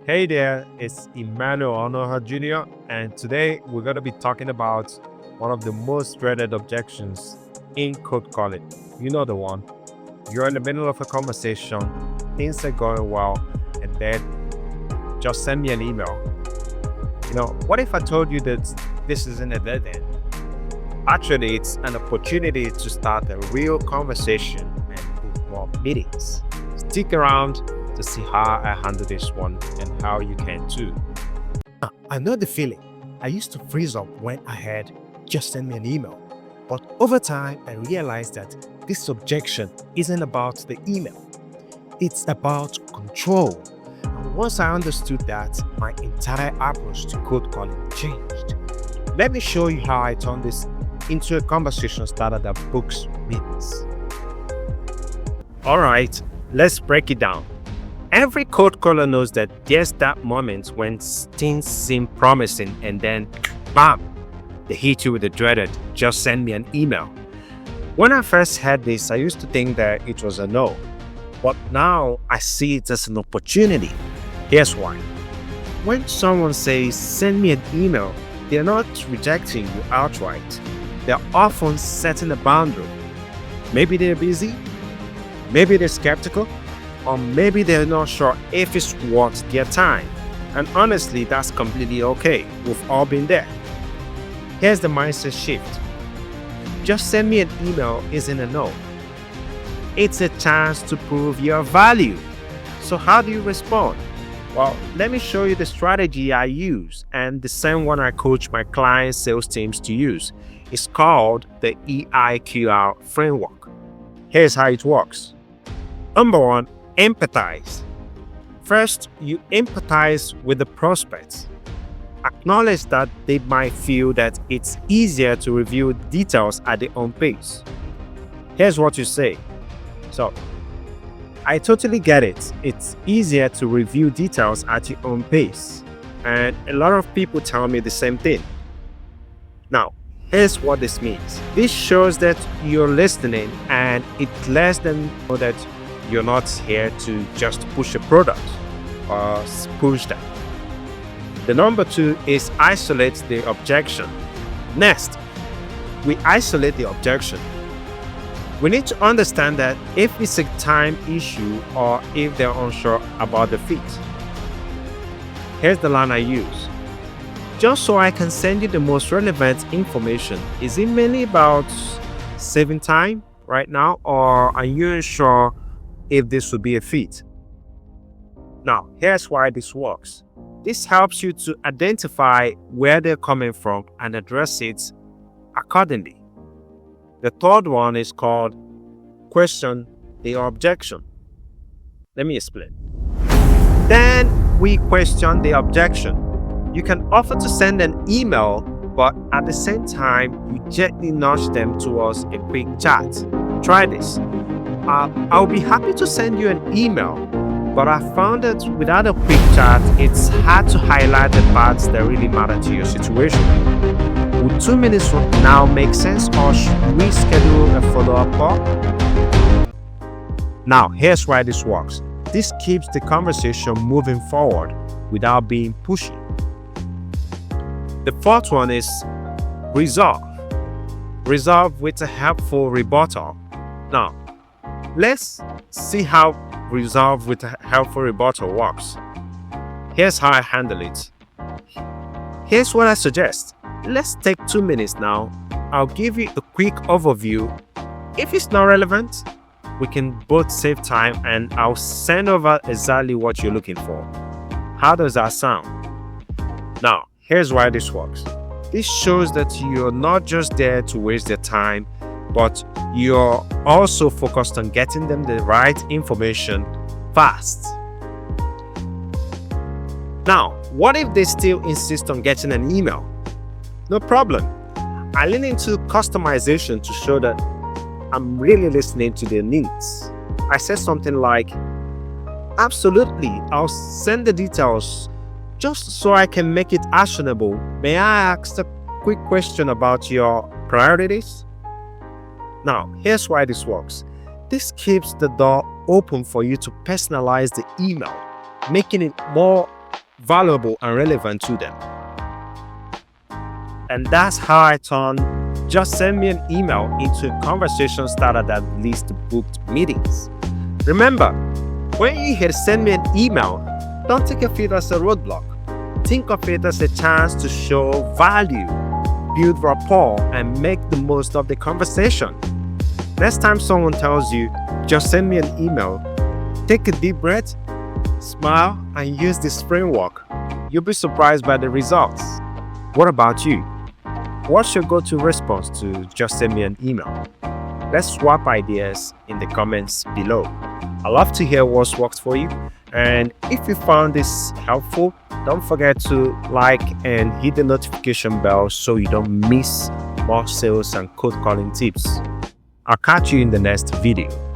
Hey there, it's Emmanuel Onoha Jr. and today we're going to be talking about one of the most dreaded objections in code calling. You know the one. You're in the middle of a conversation, things are going well, and then just send me an email. What if I told you that this isn't a dead end? Actually, it's an opportunity to start a real conversation and book more meetings. Stick around to see how I handle this one and how you can too. I know the feeling. I used to freeze up when I heard just send me an email. But over time, I realized that this objection isn't about the email. It's about control. And once I understood that, my entire approach to code calling changed. Let me show you how I turned this into a conversation starter that books meetings. All right, let's break it down. Every code caller knows that there's that moment when things seem promising and then, bam, they hit you with the dreaded, just send me an email. When I first heard this, I used to think that it was a no. But now I see it as an opportunity. Here's why. When someone says, send me an email, they're not rejecting you outright. They're often setting a boundary. Maybe they're busy, maybe they're skeptical, or maybe they're not sure if it's worth their time. And honestly, that's completely okay. We've all been there. Here's the mindset shift. Just send me an email isn't a no. It's a chance to prove your value. So how do you respond? Well, let me show you the strategy I use and the same one I coach my client sales teams to use. It's called the EIQR Framework. Here's how it works. Number one, empathize. First, you empathize with the prospects. Acknowledge that they might feel that it's easier to review details at their own pace. Here's what you say. So, I totally get it. It's easier to review details at your own pace. And a lot of people tell me the same thing. Now, here's what this means. This shows that you're listening and it lets them know that you're not here to just push a product or push them. The number two is isolate the objection. Next, we isolate the objection. We need to understand that if it's a time issue or if they're unsure about the fit. Here's the line I use. Just so I can send you the most relevant information. Is it mainly about saving time right now, or are you unsure if this would be a fit? Now, here's why this works. This helps you to identify where they're coming from and address it accordingly. The third one is called question the objection. Let me explain. Then we question the objection. You can offer to send an email, but at the same time, you gently nudge them towards a quick chat. Try this. I'll be happy to send you an email, but I found that without a quick chat, it's hard to highlight the parts that really matter to your situation. Would 2 minutes from now make sense, or should we schedule a follow-up call? Now, here's why this works. This keeps the conversation moving forward without being pushy. The fourth one is resolve. Resolve with a helpful rebuttal. Now, let's see how resolve with a helpful rebuttal works. Here's how I handle it. Here's what I suggest. Let's take 2 minutes now. I'll give you a quick overview. If it's not relevant, we can both save time and I'll send over exactly what you're looking for. How does that sound? Now, here's why this works. This shows that you're not just there to waste their time, but you're also focused on getting them the right information fast. Now, what if they still insist on getting an email? No problem. I lean into customization to show that I'm really listening to their needs. I said something like, absolutely, I'll send the details just so I can make it actionable. May I ask a quick question about your priorities? Now, here's why this works. This keeps the door open for you to personalize the email, making it more valuable and relevant to them. And that's how I turned just send me an email into a conversation starter that leads to booked meetings. Remember, when you hear send me an email, don't take of it as a roadblock. Think of it as a chance to show value, build rapport, and make the most of the conversation. Next time someone tells you, just send me an email, take a deep breath, smile, and use this framework. You'll be surprised by the results. What about you? What's your go-to response to just send me an email? Let's swap ideas in the comments below. I'd love to hear what's worked for you. And if you found this helpful, don't forget to like and hit the notification bell so you don't miss more sales and cold calling tips. I'll catch you in the next video.